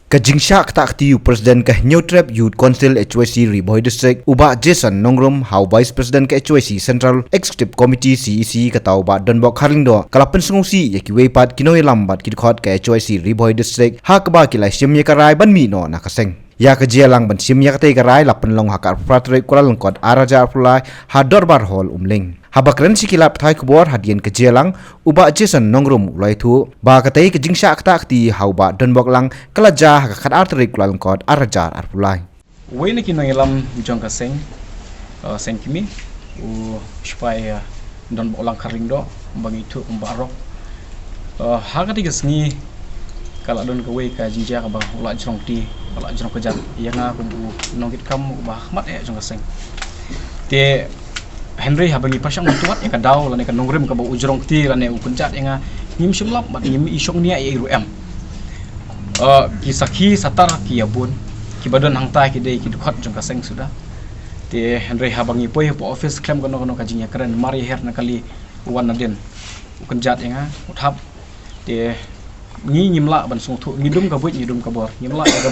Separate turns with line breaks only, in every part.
Kajingsha tak tiu Presiden ke New Trap Youth Council HYC Riboy District uba Jason Nongrum hau Vice President ke HYC Central Executive Committee CEC katau ba Donbok Harlindo kalapen sengusi yaki weipat kinoi lambat kidkhot ke HYC Riboy District ha keba kilai simye karai ban mi no nakaseng ya kejialang ban simye katai karai lapen long hakar pratrik kula lengkot araja pulai ha dorbar hall umling habakren sikilap thai kubor hadian kejialang uba Jason Nongrum ulai thu ba katai kejingsha tak ti hau ba Donbok lang kelaja kat arterik kula lengkot araja arpulai
Wini kinoi lam jong kaseng seng kimi supaya Donbok lang Harlindo bagi itu umbarok hagati kesni kalau don ke wei ka jinja ka ba ula jong ti ula jong ke jam yang aku nongkit kamu ba ahmad jong kaseng te Henry habangi pasang tuat yang kadau lane ka nongrim ka ba ujrong ti lane ukuncat yang ngim simlap bat ngim isong nia ye ru kisaki satar ki abun ki badan hangta ki dei ki dukhat jong kaseng sudah te Henry habangi poi po office claim kono kono ka jinya keren mari her na kali wan naden ukuncat yang uthap te ngi nyimla ban sungthu ngidum ka buit ngidum ka bor nyimla ka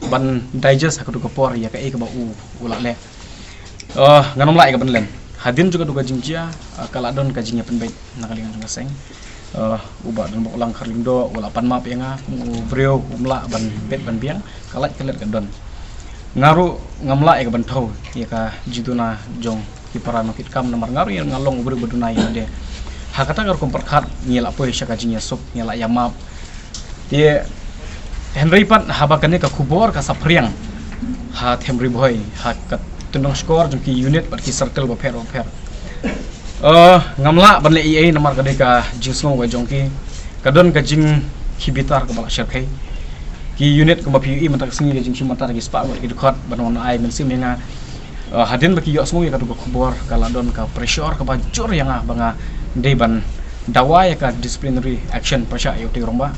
ban digest ka du ka por ya ka e ka ba ula le nganom la ka ban len hadin juga duga jingjia kaladon ka jinya penbaik nakalingan juga seng uba dan bolang Harlindo wala pan map yang brio umla ban bet ban biang kalat kelet ka don ngaru ngamla ka ban thau ya ka jiduna jong kipara nokit kam nomor ngaru yang ngalong ubri bedunai de hakata gar komperkat nyela poe syaka jinya sop nyela ya map dia Henry pat habakane ka kubor ka sapriang ha Henry boy ha ka tundong skor jengki unit bat ki circle ba per ngamla ban le EA nomor ka de ka jingsong wa jongki kadon ka jing kibitar ka bala syarkai ki unit ka ba PUE mantak singi jing simatar ki spa ki dukhat ban on ai men sim nga hadin ba ki yo semua ka du kubor kala don ka pressure ka ba jor yang banga de ban dawa ya ka disciplinary action pasha yo ti romba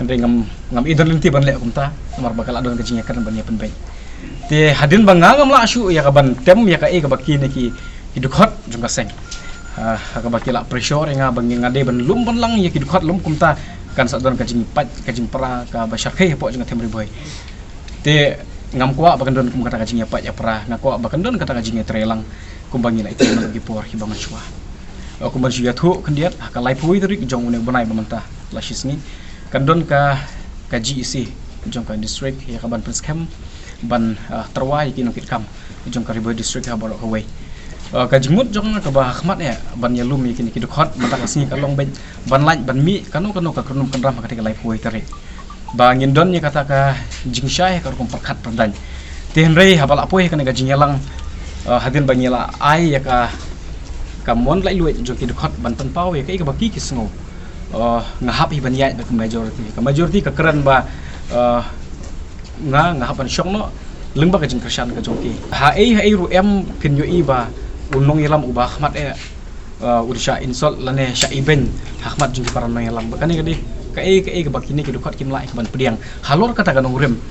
Henry ngam idon linti ban le kumta nomor bakal adon ka jinya kan ban ya penbaik te hadin bangangam la syu ya kaban tem ya ka e ka baki ne ki dukhat jong kaseng ha ka baki la pressure nga bangi ngade ban lum ban lang ya ki dukhat lum kumta kan sadon ka jing pat ka jing pra ka bashar khe po jong temri boy te ngam kwa bakan don kum kata ka jing ya pat ya pra ngakwa bakan don kata ka jing trelang kum bangi la itu lagi por hi bangan chua aku ban syu ya thu kendiat ka lai pui teri jong ne banai bamanta la shisni kan don ka GEC jong ka district ya ka ban prince camp ban terwai ki nokit kam jong ka Riboy district ha borok hawai ka jingmut jong ka ba khmat ya ban ya lum ki dukhat mata kasni ka long ben ban lain ban mi kanu ka krunum kan ram ka lai pui teri ba ngindon ya kata ka jingsyai ka kom perkat perdan te Henry ha bala pui kan ka jingyalang hadin banyela ai ya ka mon lai luet jong ki dukhat ban tan pau ya ka baki ki sngo ngahap ban yai ba majority ka keren ba ngahapan syong no lengba ka jing kersan ka jongki ha ru pin yo iba unong ilam ubah khmat ursha insol lane sya iben hakmat jing paran nang ilam bakani kadi ka bakini ki dukhat kim lai ka ban pediang halor kata ka nongrem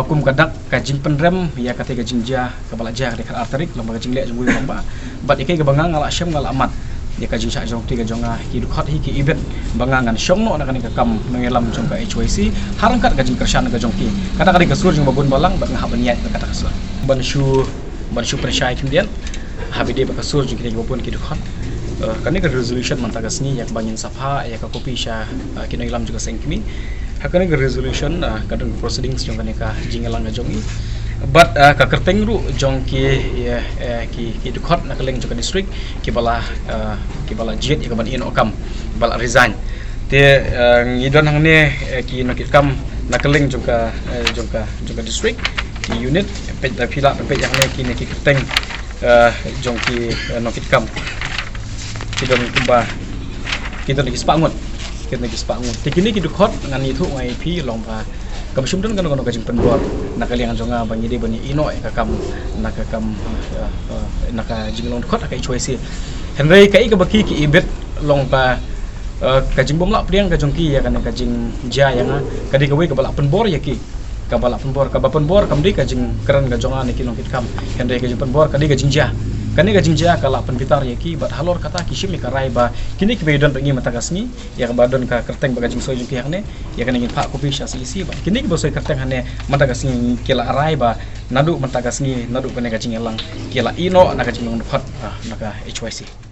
kum kadak ka jing penrem ya kata ka jingja ka balaja ka arterik lamba ka jing le jungui lamba bat ikai ka bangang ngala syam ngala amat ya ka jing sya jong ti ka jonga ki dukhat hi ki ibet bangangan syong no nakani ka kam nangelam jong ka HYC harangkat ka jing kersan ka jongki kata kali ka sur jong babun balang bat ngahap niat kata ka sur ban syu pressure kimdian habide ba ka sur jong ki babun ki dukhat kani ka resolution manta ka sni yak bangin sapha ya ka kopi sya ki nangelam juga sengkimi hakani ka resolution ka don proceedings jong kani ka jingelang ka jongi but ka kerteng ru jong ki dukhat na kaleng joka district ki bala jet ya ban in okam bala resign te ngidon hang ne ki nokit kam na kaleng joka district ki unit pej da phila pej yang ne ki kerteng jong ki nokit kam ki don kuba ki don ki spangun te kini ki dukhat ngan itu ngai pi lomba kabsum don kan ka jing penbor nakalingan jonga bangi de bani ino ka kam naka jing long khot ka HYC Henry kai ka baki ki ibet long pa ka jing bomla priang ka jongki ya kan ka jing ja yang ka di ka we ka bala penbor ya ki ka bala penbor ka ba penbor kam di ka jing keren ka jonga ni ki long kit kam Henry ka jing penbor ka di ka jing ja kani gajing jia kala penpitar ya ki bat halor kata ki shim ka rai ba kini ki bedon pengi mata kasni ya ka badon ka kerteng ba gajing soi jung ki hakne ya kan ingin pak kopi sya isi ba kini ki bosoi kerteng hane mata kasni kila rai ba nadu mata kasni nadu kani gajing elang kila ino na gajing ngon phat naka HYC